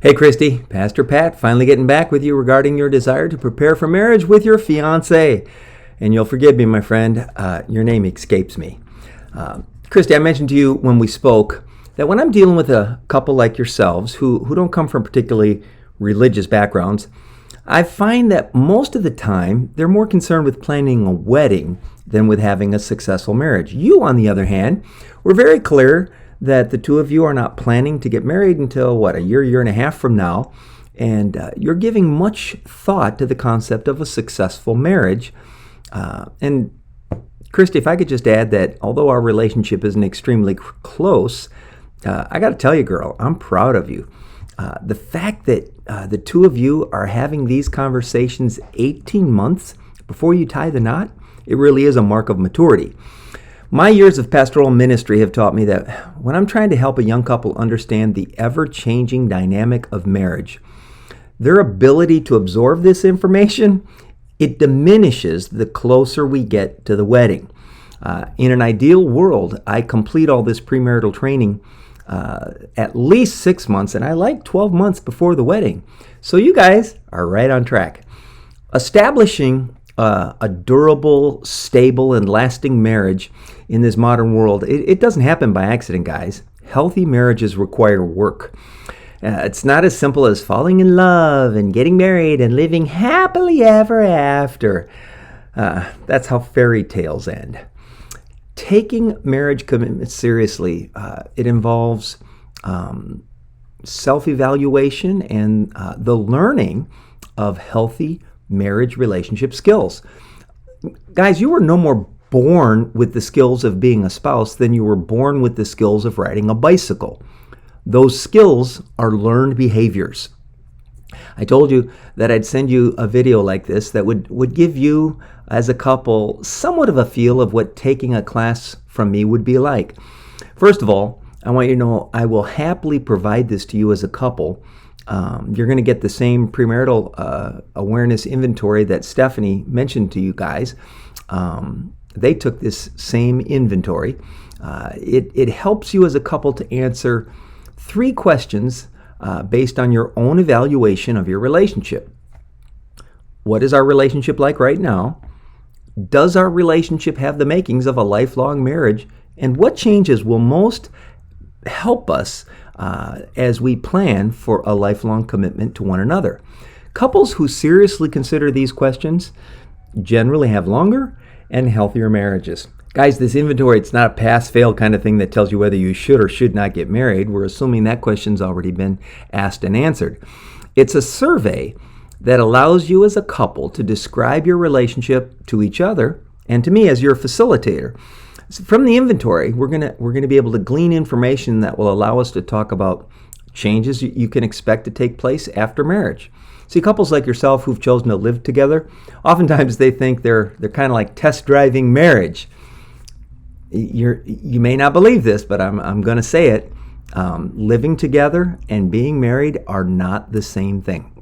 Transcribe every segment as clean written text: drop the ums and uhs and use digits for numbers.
Hey Christy, Pastor Pat, finally getting back with you regarding your desire to prepare for marriage with your fiance. And you'll forgive me, my friend, your name escapes me. Christy, I mentioned to you when we spoke that when I'm dealing with a couple like yourselves who don't come from particularly religious backgrounds, I find that most of the time they're more concerned with planning a wedding than with having a successful marriage. You, on the other hand, were very clear that the two of you are not planning to get married until, a year and a half from now, and you're giving much thought to the concept of a successful marriage. And Christy, if I could just add that although our relationship isn't extremely close, I got to tell you, girl, I'm proud of you. The fact that the two of you are having these conversations 18 months before you tie the knot, it really is a mark of maturity. My years of pastoral ministry have taught me that when I'm trying to help a young couple understand the ever-changing dynamic of marriage, their ability to absorb this information, it diminishes the closer we get to the wedding. In an ideal world, I complete all this premarital training at least 6 months, and I like 12 months before the wedding. So you guys are right on track. Establishing a durable, stable, and lasting marriage in this modern world, it doesn't happen by accident, guys. Healthy marriages require work. It's not as simple as falling in love and getting married and living happily ever after. That's how fairy tales end. Taking marriage commitments seriously, it involves self-evaluation and the learning of healthy marriage relationship skills. Guys, you were no more born with the skills of being a spouse than you were born with the skills of riding a bicycle. Those skills are learned behaviors. I told you that I'd send you a video like this that would give you, as a couple, somewhat of a feel of what taking a class from me would be like. First of all, I want you to know I will happily provide this to you as a couple. You're going to get the same premarital awareness inventory that Stephanie mentioned to you guys. They took this same inventory. It helps you as a couple to answer 3 questions based on your own evaluation of your relationship. What is our relationship like right now? Does our relationship have the makings of a lifelong marriage? And what changes will most help us as we plan for a lifelong commitment to one another? Couples who seriously consider these questions generally have longer and healthier marriages. Guys, this inventory, it's not a pass-fail kind of thing that tells you whether you should or should not get married. We're assuming that question's already been asked and answered. It's a survey that allows you as a couple to describe your relationship to each other and to me as your facilitator. So from the inventory, we're gonna be able to glean information that will allow us to talk about changes you can expect to take place after marriage. See, couples like yourself who've chosen to live together, oftentimes they think they're kind of like test driving marriage. You may not believe this, but I'm going to say it. Living together and being married are not the same thing.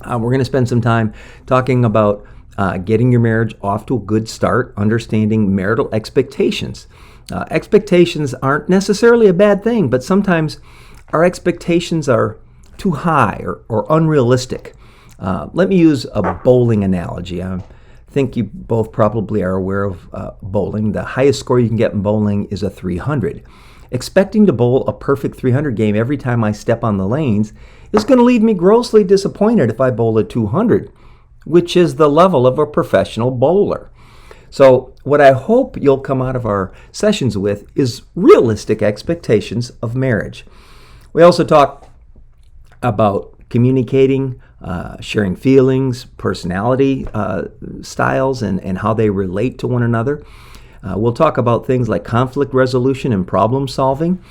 We're going to spend some time talking about getting your marriage off to a good start, understanding marital expectations. Expectations aren't necessarily a bad thing, but sometimes our expectations are too high or unrealistic. Let me use a bowling analogy. I think you both probably are aware of bowling. The highest score you can get in bowling is a 300. Expecting to bowl a perfect 300 game every time I step on the lanes is going to leave me grossly disappointed if I bowl a 200, which is the level of a professional bowler. So what I hope you'll come out of our sessions with is realistic expectations of marriage. We also talk about communicating, sharing feelings, personality styles, and how they relate to one another. We'll talk about things like conflict resolution and problem solving,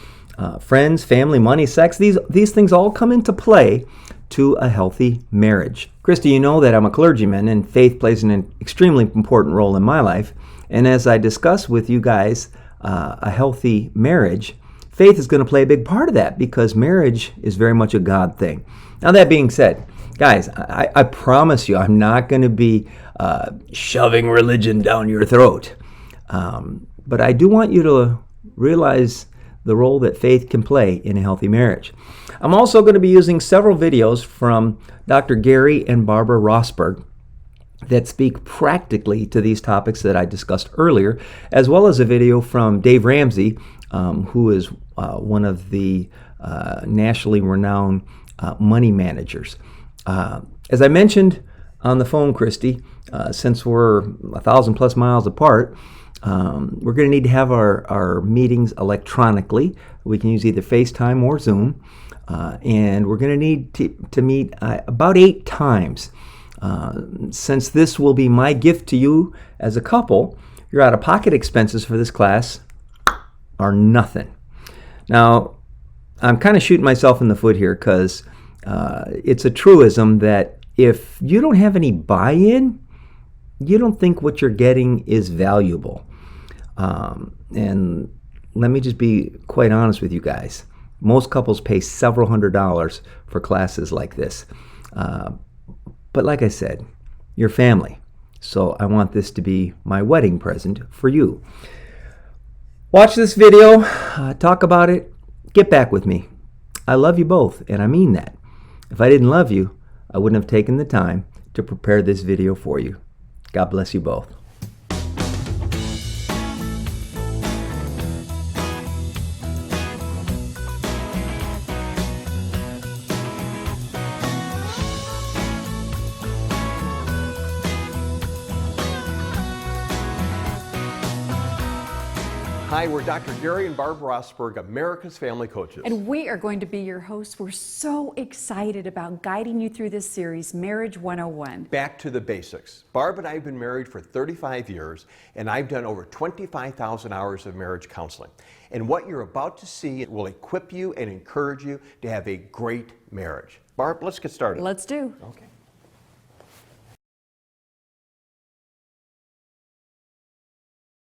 friends, family, money, sex. These things all come into play to a healthy marriage. Christy, you know that I'm a clergyman, and faith plays an extremely important role in my life. And as I discuss with you guys a healthy marriage, faith is going to play a big part of that because marriage is very much a God thing. Now, that being said, guys, I promise you I'm not going to be shoving religion down your throat. But I do want you to realize the role that faith can play in a healthy marriage. I'm also going to be using several videos from Dr. Gary and Barbara Rosberg that speak practically to these topics that I discussed earlier, as well as a video from Dave Ramsey, who is one of the nationally renowned money managers. As I mentioned on the phone, Christy, since we're 1,000 plus miles apart, we're going to need to have our meetings electronically. We can use either FaceTime or Zoom, and we're going to need to meet about 8 times. Since this will be my gift to you as a couple, your out-of-pocket expenses for this class are nothing. Now, I'm kind of shooting myself in the foot here because it's a truism that if you don't have any buy-in, you don't think what you're getting is valuable. And let me just be quite honest with you guys. Most couples pay several $100s for classes like this. But like I said, you're family. So I want this to be my wedding present for you. Watch this video, talk about it, get back with me. I love you both, and I mean that. If I didn't love you, I wouldn't have taken the time to prepare this video for you. God bless you both. Hi, we're Dr. Gary and Barbara Rosberg, America's Family Coaches. And we are going to be your hosts. We're so excited about guiding you through this series, Marriage 101. Back to the basics. Barb and I have been married for 35 years, and I've done over 25,000 hours of marriage counseling. And what you're about to see will equip you and encourage you to have a great marriage. Barb, let's get started. Let's do. Okay.